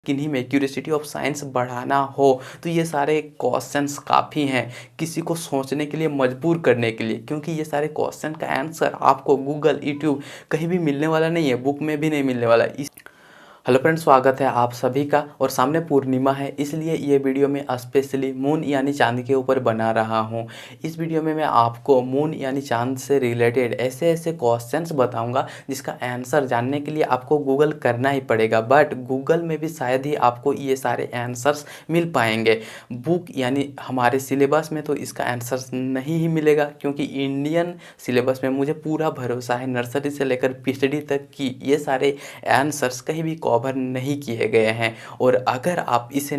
किन्हीं में curiosity of science बढ़ाना हो तो ये सारे क्वेश्चंस काफ़ी हैं किसी को सोचने के लिए मजबूर करने के लिए, क्योंकि ये सारे क्वेश्चन का आंसर आपको गूगल यूट्यूब कहीं भी मिलने वाला नहीं है, बुक में भी नहीं मिलने वाला। इस हेलो फ्रेंड्स, स्वागत है आप सभी का। और सामने पूर्णिमा है, इसलिए ये वीडियो में स्पेशली मून यानी चांद के ऊपर बना रहा हूँ। इस वीडियो में मैं आपको मून यानी चांद से रिलेटेड ऐसे ऐसे क्वेश्चंस बताऊंगा जिसका आंसर जानने के लिए आपको गूगल करना ही पड़ेगा, बट गूगल में भी शायद ही आपको ये सारे आंसर्स मिल पाएंगे। बुक यानी हमारे सिलेबस में तो इसका आंसर नहीं ही मिलेगा, क्योंकि इंडियन सिलेबस में मुझे पूरा भरोसा है नर्सरी से लेकर पीएचडी तक की ये सारे आंसर्स कहीं भी कवर नहीं किए गए हैं। और अगर आप इसे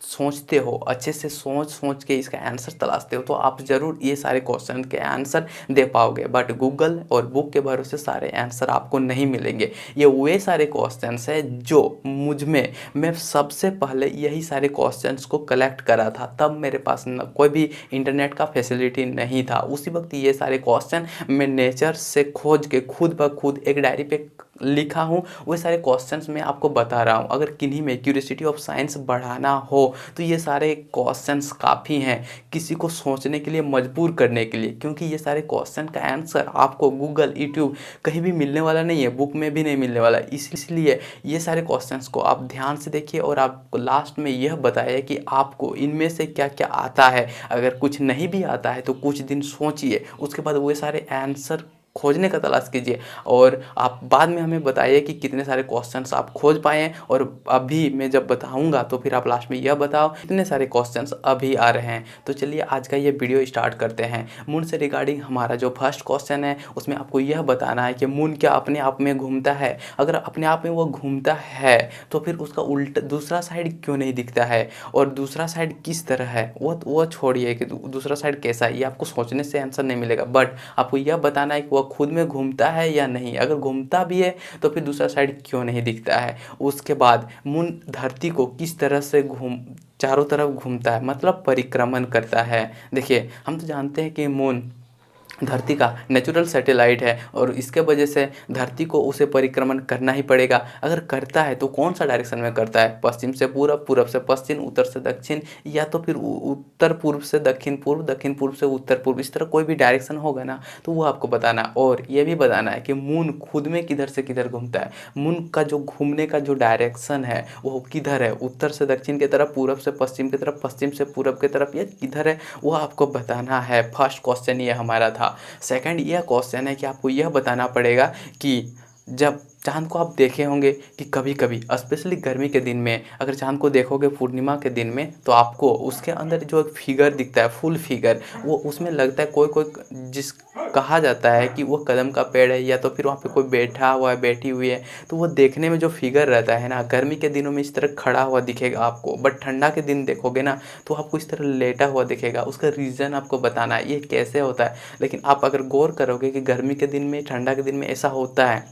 सोचते हो, अच्छे से सोच के इसका आंसर तलाशते हो, तो आप ज़रूर ये सारे क्वेश्चन के आंसर दे पाओगे। बट गूगल और बुक के भरोसे सारे आंसर आपको नहीं मिलेंगे। ये वे सारे क्वेश्चंस हैं जो मुझ में, मैं सबसे पहले यही सारे क्वेश्चंस को कलेक्ट करा था, तब मेरे पास कोई भी इंटरनेट का फैसिलिटी नहीं था। उसी वक्त ये सारे क्वेश्चन मैं नेचर से खोज के खुद ब खुद एक डायरी पे लिखा हूँ। वो सारे क्वेश्चंस मैं आपको बता रहा हूँ। अगर किन्हीं में क्यूरियोसिटी ऑफ साइंस बढ़ाना हो तो ये सारे क्वेश्चंस काफ़ी हैं किसी को सोचने के लिए मजबूर करने के लिए, क्योंकि ये सारे क्वेश्चन का आंसर आपको गूगल यूट्यूब कहीं भी मिलने वाला नहीं है, बुक में भी नहीं मिलने वाला। इसलिए ये सारे क्वेश्चंस को आप ध्यान से देखिए और आपको लास्ट में यह बताइए कि आपको इनमें से क्या क्या आता है। अगर कुछ नहीं भी आता है तो कुछ दिन सोचिए, उसके बाद वो सारे आंसर खोजने का तलाश कीजिए और आप बाद में हमें बताइए कि कितने सारे क्वेश्चंस आप खोज पाए हैं। और अभी मैं जब बताऊंगा तो फिर आप लास्ट में यह बताओ कितने सारे क्वेश्चंस अभी आ रहे हैं। तो चलिए आज का ये वीडियो स्टार्ट करते हैं। मून से रिगार्डिंग हमारा जो फर्स्ट क्वेश्चन है उसमें आपको यह बताना है कि मून क्या अपने आप में घूमता है। अगर अपने आप में वो घूमता है तो फिर उसका उल्टा दूसरा साइड क्यों नहीं दिखता है, और दूसरा साइड किस तरह है वो छोड़िए कि दूसरा साइड कैसा है, ये आपको सोचने से आंसर नहीं मिलेगा। बट आपको यह बताना है कि वो खुद में घूमता है या नहीं। अगर घूमता भी है तो फिर दूसरा साइड क्यों नहीं दिखता है। उसके बाद मून धरती को किस तरह से चारों तरफ घूमता है, मतलब परिक्रमण करता है। देखिए, हम तो जानते हैं कि मून धरती का नेचुरल सैटेलाइट है और इसके वजह से धरती को उसे परिक्रमण करना ही पड़ेगा। अगर करता है तो कौन सा डायरेक्शन में करता है, पश्चिम से पूरब, पूरब से पश्चिम, उत्तर से दक्षिण, या तो फिर उत्तर पूर्व से दक्षिण पूर्व, दक्षिण पूर्व से उत्तर पूर्व। इस तरह कोई भी डायरेक्शन होगा ना तो वो आपको बताना। और ये भी बताना है कि मून खुद में किधर से किधर घूमता है। मून का जो घूमने का जो डायरेक्शन है वो किधर है, उत्तर से दक्षिण की तरफ, पूरब से पश्चिम की तरफ, पश्चिम से पूरब की तरफ, या किधर है वो आपको बताना है। फर्स्ट क्वेश्चन ये हमारा था। सेकंड यह क्वेश्चन है कि आपको यह बताना पड़ेगा कि जब चांद को आप देखे होंगे कि कभी कभी स्पेशली गर्मी के दिन में अगर चांद को देखोगे पूर्णिमा के दिन में तो आपको उसके अंदर जो एक फिगर दिखता है, फुल फिगर, वो उसमें लगता है कोई कोई जिस कहा जाता है कि वो कदम का पेड़ है, या तो फिर वहाँ पे कोई बैठा हुआ है, बैठी हुई है। तो वो देखने में जो फिगर रहता है ना, गर्मी के दिनों में इस तरह खड़ा हुआ दिखेगा आपको, बट ठंडा के दिन देखोगे ना तो आपको इस तरह लेटा हुआ दिखेगा। उसका रीज़न आपको बताना है ये कैसे होता है। लेकिन आप अगर गौर करोगे कि गर्मी के दिन में, ठंडा के दिन में ऐसा होता है।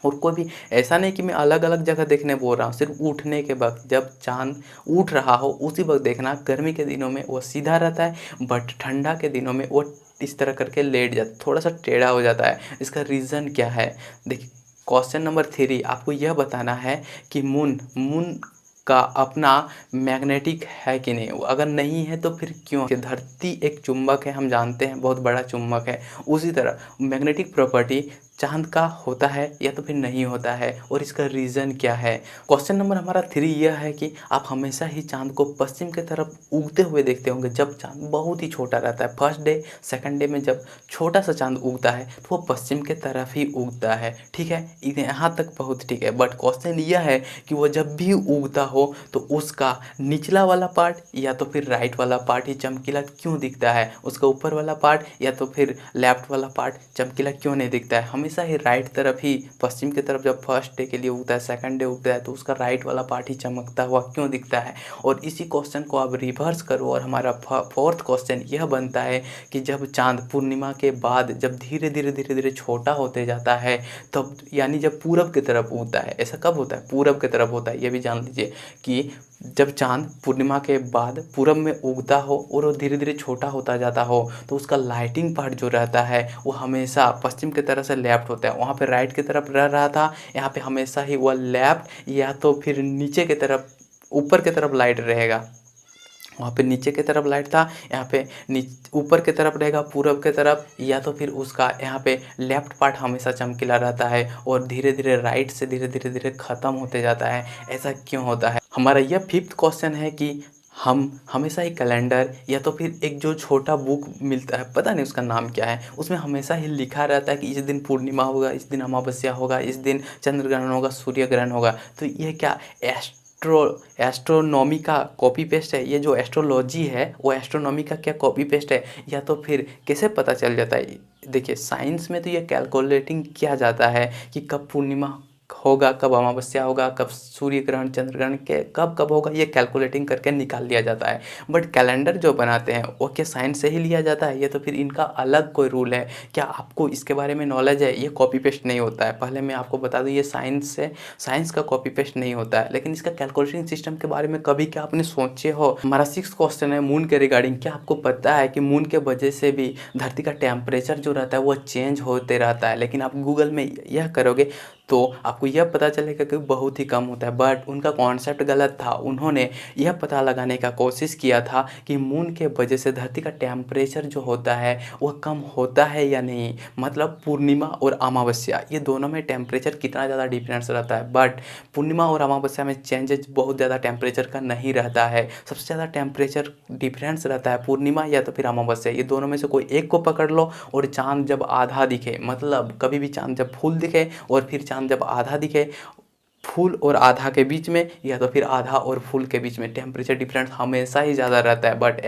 और कोई भी ऐसा नहीं कि मैं अलग अलग जगह देखने बोल रहा हूँ, सिर्फ उठने के वक्त जब चांद उठ रहा हो उसी वक्त देखना। गर्मी के दिनों में वो सीधा रहता है, बट ठंडा के दिनों में वो इस तरह करके लेट जाता, थोड़ा सा टेढ़ा हो जाता है। इसका रीज़न क्या है, देखिए क्वेश्चन नंबर 3 आपको यह बताना है कि मून का अपना मैग्नेटिक है कि नहीं। अगर नहीं है तो फिर क्यों। कि धरती एक चुंबक है, हम जानते हैं, बहुत बड़ा चुंबक है। उसी तरह मैग्नेटिक प्रॉपर्टी चांद का होता है या तो फिर नहीं होता है, और इसका रीज़न क्या है। क्वेश्चन नंबर हमारा 3 यह है कि आप हमेशा ही चांद को पश्चिम की तरफ उगते हुए देखते होंगे जब चांद बहुत ही छोटा रहता है। फर्स्ट डे सेकंड डे में जब छोटा सा चांद उगता है तो वो पश्चिम के तरफ ही उगता है। ठीक है, यहाँ तक बहुत ठीक है। बट क्वेश्चन यह है कि वो जब भी उगता हो तो उसका निचला वाला पार्ट या तो फिर राइट वाला पार्ट ही चमकीला क्यों दिखता है, उसका ऊपर वाला पार्ट या तो फिर लेफ्ट वाला पार्ट चमकीला क्यों नहीं दिखता है। हमेशा ही राइट तरफ ही, पश्चिम की तरफ जब फर्स्ट डे के लिए उगता है, सेकंड डे उगता है, तो उसका राइट वाला पार्ट ही चमकता हुआ क्यों दिखता है। और इसी क्वेश्चन को आप रिवर्स करो और हमारा फोर्थ क्वेश्चन यह बनता है कि जब चांद पूर्णिमा के बाद जब धीरे धीरे छोटा होते जाता है तब, यानी जब पूरब की तरफ उगता है, ऐसा कब होता है, पूरब की तरफ होता है। ये भी जान लीजिए कि जब चाँद पूर्णिमा के बाद पूरब में उगता हो और वो धीरे-धीरे छोटा होता जाता हो, तो उसका लाइटिंग पार्ट जो रहता है वो हमेशा पश्चिम की तरफ से लेफ्ट होता है। वहाँ पे राइट की तरफ रह रहा था, यहाँ पे हमेशा ही वह लेफ्ट या तो फिर नीचे की तरफ, ऊपर की तरफ लाइट रहेगा। वहाँ पे नीचे की तरफ लाइट था, यहाँ पे ऊपर की तरफ रहेगा पूरब की तरफ, या तो फिर उसका यहाँ पे लेफ्ट पार्ट हमेशा चमकीला रहता है और धीरे धीरे राइट से धीरे धीरे धीरे ख़त्म होते जाता है। ऐसा क्यों होता है? हमारा यह फिफ्थ क्वेश्चन है कि हम हमेशा ही कैलेंडर या तो फिर एक जो छोटा बुक मिलता है, पता नहीं उसका नाम क्या है, उसमें हमेशा ही लिखा रहता है कि इस दिन पूर्णिमा होगा, इस दिन अमावस्या होगा, इस दिन चंद्र ग्रहण होगा, सूर्य ग्रहण होगा। तो यह क्या एस्ट्रोनॉमी का कॉपी पेस्ट है? ये जो एस्ट्रोलॉजी है वो एस्ट्रोनॉमी का क्या कॉपी पेस्ट है, या तो फिर कैसे पता चल जाता है? देखिए, साइंस में तो ये कैलकुलेटिंग किया जाता है कि कब पूर्णिमा होगा, कब अमावस्या होगा, कब सूर्य ग्रहण चंद्र ग्रहण के कब कब होगा, ये कैलकुलेटिंग करके निकाल लिया जाता है। बट कैलेंडर जो बनाते हैं वो क्या साइंस से ही लिया जाता है, या तो फिर इनका अलग कोई रूल है? क्या आपको इसके बारे में नॉलेज है? ये कॉपी पेस्ट नहीं होता है, पहले मैं आपको बता दूं, ये साइंस का कॉपी पेस्ट नहीं होता है। लेकिन इसका कैलकुलेटिंग सिस्टम के बारे में कभी क्या आपने सोचे हो? हमारा सिक्स क्वेश्चन है मून के रिगार्डिंग। क्या आपको पता है कि मून के वजह से भी धरती का टेम्परेचर जो रहता है वो चेंज होते रहता है? लेकिन आप गूगल में यह करोगे तो आपको यह पता चलेगा कि बहुत ही कम होता है। बट उनका कॉन्सेप्ट गलत था। उन्होंने यह पता लगाने का कोशिश किया था कि मून के वजह से धरती का टेम्परेचर जो होता है वह कम होता है या नहीं, मतलब पूर्णिमा और अमावस्या ये दोनों में टेम्परेचर कितना ज़्यादा डिफरेंस रहता है। बट पूर्णिमा और अमावस्या में चेंजेस बहुत ज़्यादा टेम्परेचर का नहीं रहता है। सबसे ज़्यादा टेम्परेचर डिफरेंस रहता है पूर्णिमा या तो फिर अमावस्या, ये दोनों में से कोई एक को पकड़ लो। और चाँद जब आधा दिखे, मतलब कभी भी चाँद जब फुल दिखे और फिर चाँद जब आधा दिखे, फुल और आधा के बीच में या तो फिर आधा और फुल के बीच में टेम्परेचर डिफरेंस हमेशा ही ज़्यादा रहता है। बट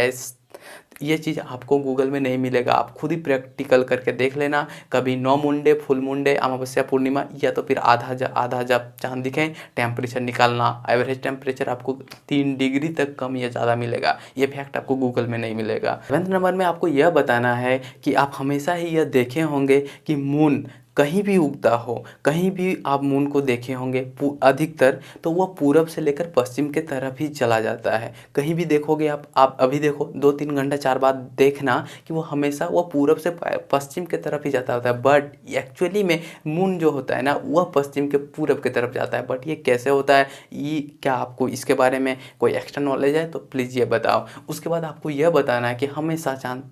ये चीज़ आपको गूगल में नहीं मिलेगा, आप खुद ही प्रैक्टिकल करके देख लेना। कभी 9 मुंडे, फुल मुंडे, अमावस्या, पूर्णिमा या तो फिर आधा जब चाँद दिखे, टेम्परेचर निकालना। एवरेज टेम्परेचर आपको 3 डिग्री तक कम या ज़्यादा मिलेगा। ये फैक्ट आपको गूगल में नहीं मिलेगा। 7वें नंबर में आपको यह बताना है कि आप हमेशा ही यह देखे होंगे कि मून कहीं भी उगता हो, कहीं भी आप मून को देखे होंगे अधिकतर तो वह पूरब से लेकर पश्चिम के तरफ ही चला जाता है। कहीं भी देखोगे आप अभी देखो 2-3 घंटा 4 बाद देखना कि वो हमेशा वह पूरब से पश्चिम के तरफ ही जाता होता है। बट एक्चुअली में मून जो होता है ना वह पश्चिम के पूरब की तरफ जाता है। बट ये कैसे होता है, ये क्या आपको इसके बारे में कोई एक्स्ट्रा नॉलेज है तो प्लीज़ ये बताओ। उसके बाद आपको यह बताना है कि हमेशा चाँद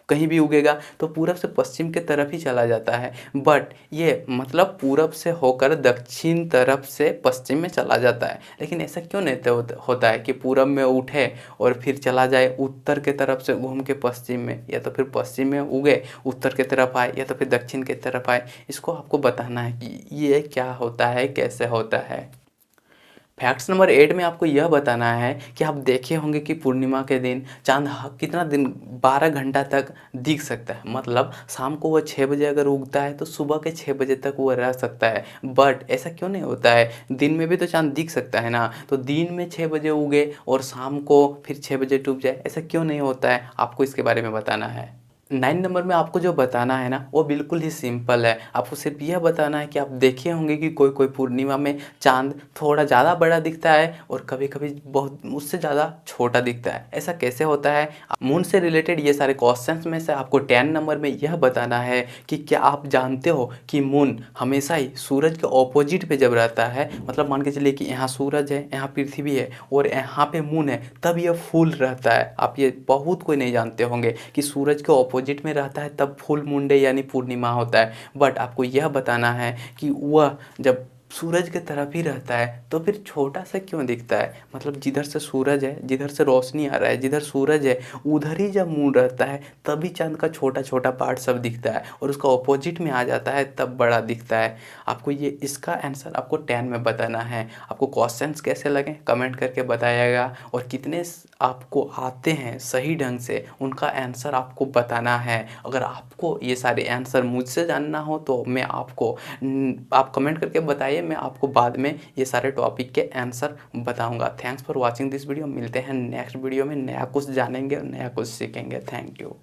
कहीं भी उगेगा तो पूरब से पश्चिम के तरफ ही चला जाता है। बट ये मतलब पूरब से होकर दक्षिण तरफ से पश्चिम में चला जाता है। लेकिन ऐसा क्यों नहीं होता है कि पूरब में उठे और फिर चला जाए उत्तर के तरफ से घूम के पश्चिम में, या तो फिर पश्चिम में उगे उत्तर की तरफ आए, या तो फिर दक्षिण की तरफ आए? इसको आपको बताना है कि ये क्या होता है, कैसे होता है। फैक्ट्स नंबर 8 में आपको यह बताना है कि आप देखे होंगे कि पूर्णिमा के दिन चाँद कितना दिन 12 घंटा तक दिख सकता है। मतलब शाम को वह 6 बजे अगर उगता है तो सुबह के 6 बजे तक वो रह सकता है। बट ऐसा क्यों नहीं होता है? दिन में भी तो चाँद दिख सकता है ना, तो दिन में 6 बजे उगे और शाम को फिर 6 बजे डूब जाए, ऐसा क्यों नहीं होता है? आपको इसके बारे में बताना है। 9 नंबर में आपको जो बताना है ना वो बिल्कुल ही सिंपल है। आपको सिर्फ यह बताना है कि आप देखे होंगे कि कोई कोई पूर्णिमा में चाँद थोड़ा ज़्यादा बड़ा दिखता है और कभी कभी बहुत उससे ज़्यादा छोटा दिखता है। ऐसा कैसे होता है? मून से रिलेटेड ये सारे क्वेश्चंस में से आपको 10 नंबर में यह बताना है कि क्या आप जानते हो कि मून हमेशा ही सूरज के ऑपोजिट पे जब रहता है, मतलब मान के चलिए कि यहाँ सूरज है, यहाँ पृथ्वी है और यहाँ पे मून है, तब यह फुल रहता है। आप ये बहुत कोई नहीं जानते होंगे कि सूरज के ऑपोजिट में रहता है तब फुल मून डे यानी पूर्णिमा होता है। बट आपको यह बताना है कि वह जब सूरज की तरफ ही रहता है तो फिर छोटा सा क्यों दिखता है? मतलब जिधर से सूरज है, जिधर से रोशनी आ रहा है, जिधर सूरज है उधर ही जब मून रहता है तभी चांद का छोटा छोटा पार्ट सब दिखता है, और उसका ऑपोजिट में आ जाता है तब बड़ा दिखता है। आपको ये इसका आंसर आपको 10 में बताना है। आपको क्वेश्चंस कैसे लगे कमेंट करके बताइएगा, और कितने आपको आते हैं सही ढंग से उनका आंसर आपको बताना है। अगर आपको ये सारे आंसर मुझसे जानना हो तो मैं आपको आप कमेंट करके बताइए, मैं आपको बाद में ये सारे टॉपिक के आंसर बताऊंगा। Thanks for watching this video. मिलते हैं नेक्स्ट वीडियो में, नया कुछ जानेंगे और नया कुछ सीखेंगे। Thank you.